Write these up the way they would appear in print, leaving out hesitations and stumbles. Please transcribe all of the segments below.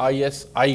ISI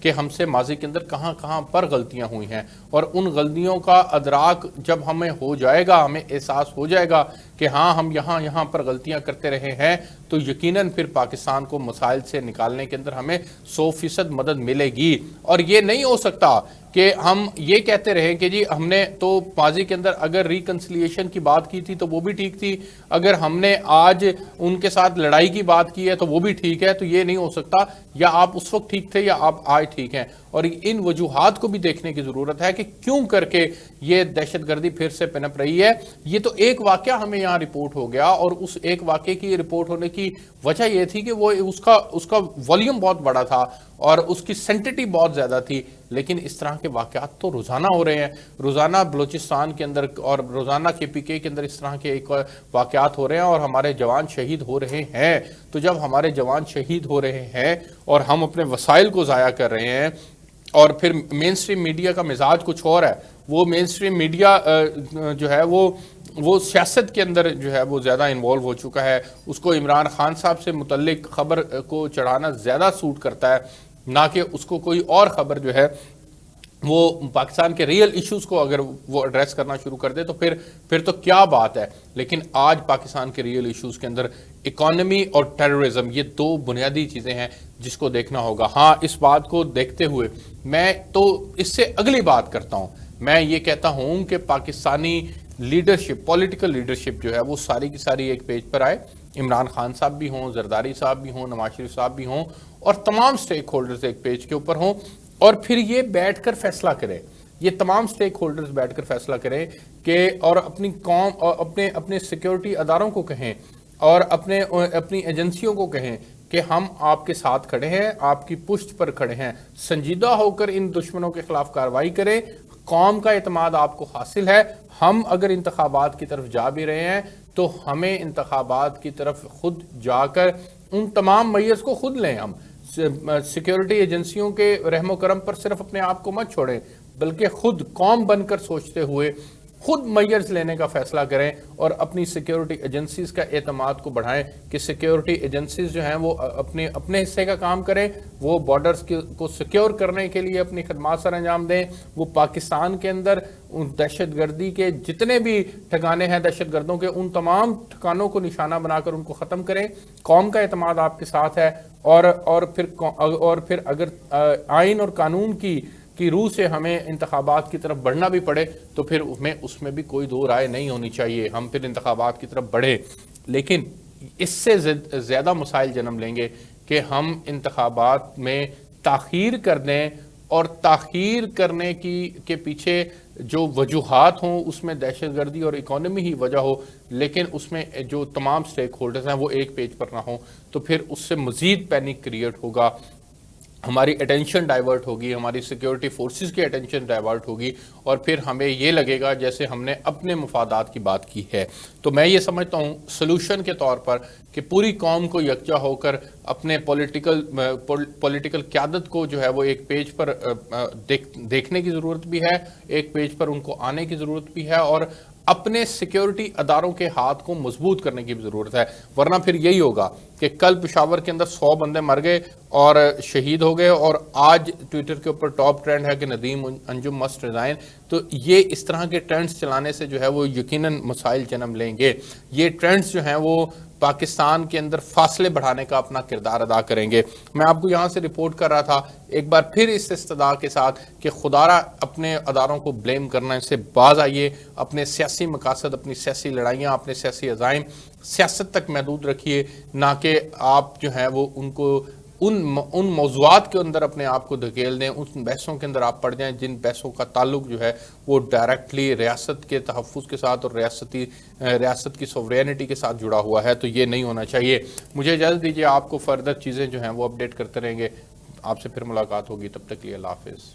کہ ہم سے ماضی کے اندر کہاں کہاں پر غلطیاں ہوئی ہیں، اور ان غلطیوں کا ادراک جب ہمیں ہو جائے گا، ہمیں احساس ہو جائے گا کہ ہاں ہم یہاں پر غلطیاں کرتے رہے ہیں، تو یقیناً پھر پاکستان کو مسائل سے نکالنے کے اندر ہمیں 100% مدد ملے گی۔ اور یہ نہیں ہو سکتا کہ ہم یہ کہتے رہیں کہ جی ہم نے تو ماضی کے اندر اگر ریکنسلیشن کی بات کی تھی تو وہ بھی ٹھیک تھی، اگر ہم نے آج ان کے ساتھ لڑائی کی بات کی ہے تو وہ بھی ٹھیک ہے، تو یہ نہیں ہو سکتا، یا آپ اس وقت ٹھیک تھے یا آپ آج ٹھیک ہیں۔ اور ان وجوہات کو بھی دیکھنے کی ضرورت ہے کہ کیوں کر کے یہ دہشت گردی پھر سے پنپ رہی ہے۔ یہ تو ایک واقعہ ہمیں یہاں رپورٹ ہو گیا، اور اس ایک واقعے کی رپورٹ ہونے کی وجہ یہ تھی کہ وہ اس کا والیوم بہت بڑا تھا اور اس کی سینٹیٹی بہت زیادہ تھی، لیکن اس طرح کے واقعات تو روزانہ ہو رہے ہیں، روزانہ بلوچستان کے اندر اور روزانہ KPK کے اندر اس طرح کے ایک واقعات ہو رہے ہیں، اور ہمارے جوان شہید ہو رہے ہیں۔ تو جب ہمارے جوان شہید ہو رہے ہیں اور ہم اپنے وسائل کو ضائع کر رہے ہیں، اور پھر مین سٹریم میڈیا کا مزاج کچھ اور ہے، وہ مین سٹریم میڈیا جو ہے وہ سیاست کے اندر جو ہے وہ زیادہ انوالو ہو چکا ہے، اس کو عمران خان صاحب سے متعلق خبر کو چڑھانا زیادہ سوٹ کرتا ہے، نہ کہ اس کو کوئی اور خبر جو ہے وہ پاکستان کے ریئل ایشوز کو اگر وہ ایڈریس کرنا شروع کر دے تو پھر تو کیا بات ہے۔ لیکن آج پاکستان کے ریئل ایشوز کے اندر اکانومی اور ٹیررزم، یہ دو بنیادی چیزیں ہیں جس کو دیکھنا ہوگا۔ ہاں، اس بات کو دیکھتے ہوئے میں تو اس سے اگلی بات کرتا ہوں، میں یہ کہتا ہوں کہ پاکستانی لیڈرشپ، پولیٹیکل لیڈرشپ جو ہے وہ ساری کی ساری ایک پیج پر آئے، عمران خان صاحب بھی ہوں، زرداری صاحب بھی ہوں، نواز شریف صاحب بھی ہوں، اور تمام سٹیک ہولڈرز ایک پیج کے اوپر ہوں، اور پھر یہ بیٹھ کر فیصلہ کریں، یہ تمام سٹیک ہولڈرز بیٹھ کر فیصلہ کریں کہ اور اپنی قوم اور اپنے سیکیورٹی اداروں کو کہیں اور اپنی ایجنسیوں کو کہیں کہ ہم آپ کے ساتھ کھڑے ہیں، آپ کی پشت پر کھڑے ہیں، سنجیدہ ہو کر ان دشمنوں کے خلاف کارروائی کریں، قوم کا اعتماد آپ کو حاصل ہے۔ ہم اگر انتخابات کی طرف جا بھی رہے ہیں تو ہمیں انتخابات کی طرف خود جا کر ان تمام میئرز کو خود لیں، ہم سیکیورٹی ایجنسیوں کے رحم و کرم پر صرف اپنے آپ کو مت چھوڑیں، بلکہ خود قوم بن کر سوچتے ہوئے خود میئرز لینے کا فیصلہ کریں اور اپنی سیکیورٹی ایجنسیز کا اعتماد کو بڑھائیں کہ سیکیورٹی ایجنسیز جو ہیں وہ اپنے حصے کا کام کریں، وہ بارڈرز کو سیکیور کرنے کے لیے اپنی خدمات سر انجام دیں، وہ پاکستان کے اندر دہشت گردی کے جتنے بھی ٹھکانے ہیں دہشت گردوں کے، ان تمام ٹھکانوں کو نشانہ بنا کر ان کو ختم کریں۔ قوم کا اعتماد آپ کے ساتھ ہے، اور پھر اگر آئین اور قانون کی روح سے ہمیں انتخابات کی طرف بڑھنا بھی پڑے تو پھر اس میں بھی کوئی دو رائے نہیں ہونی چاہیے، ہم پھر انتخابات کی طرف بڑھیں۔ لیکن اس سے زیادہ مسائل جنم لیں گے کہ ہم انتخابات میں تاخیر کر دیں، اور تاخیر کرنے کے پیچھے جو وجوہات ہوں اس میں دہشت گردی اور اکانومی ہی وجہ ہو، لیکن اس میں جو تمام سٹیک ہولڈرز ہیں وہ ایک پیج پر نہ ہوں، تو پھر اس سے مزید پینک کریٹ ہوگا، ہماری اٹینشن ڈائیورٹ ہوگی، ہماری سیکیورٹی فورسز کی اٹینشن ڈائیورٹ ہوگی، اور پھر ہمیں یہ لگے گا جیسے ہم نے اپنے مفادات کی بات کی ہے۔ تو میں یہ سمجھتا ہوں سلوشن کے طور پر کہ پوری قوم کو یکجا ہو کر اپنے پولیٹیکل قیادت کو جو ہے وہ ایک پیج پر دیکھنے کی ضرورت بھی ہے، ایک پیج پر ان کو آنے کی ضرورت بھی ہے، اور اپنے سیکیورٹی اداروں کے ہاتھ کو مضبوط کرنے کی بھی ضرورت ہے، ورنہ پھر یہی ہوگا کہ کل پشاور کے اندر 100 بندے مر گئے اور شہید ہو گئے، اور آج ٹویٹر کے اوپر ٹاپ ٹرینڈ ہے کہ ندیم انجم مسٹ ریزائن۔ تو یہ اس طرح کے ٹرینڈز چلانے سے جو ہے وہ یقیناً مسائل جنم لیں گے، یہ ٹرینڈز جو ہیں وہ پاکستان کے اندر فاصلے بڑھانے کا اپنا کردار ادا کریں گے۔ میں آپ کو یہاں سے رپورٹ کر رہا تھا ایک بار پھر اس استدعا کے ساتھ کہ خدارہ اپنے اداروں کو بلیم کرنے سے باز آئیے، اپنے سیاسی مقاصد، اپنی سیاسی لڑائیاں، اپنے سیاسی عزائم سیاست تک محدود رکھیے، نہ کہ آپ جو ہیں وہ ان کو ان موضوعات کے اندر اپنے آپ کو دھکیل دیں، ان بحثوں کے اندر آپ پڑ جائیں جن بحثوں کا تعلق جو ہے وہ ڈائریکٹلی ریاست کے تحفظ کے ساتھ اور ریاست کی سوورینٹی کے ساتھ جڑا ہوا ہے۔ تو یہ نہیں ہونا چاہیے۔ مجھے اجازت دیجیے، آپ کو فردر چیزیں جو ہیں وہ اپڈیٹ کرتے رہیں گے، آپ سے پھر ملاقات ہوگی، تب تک کے لیے اللہ حافظ۔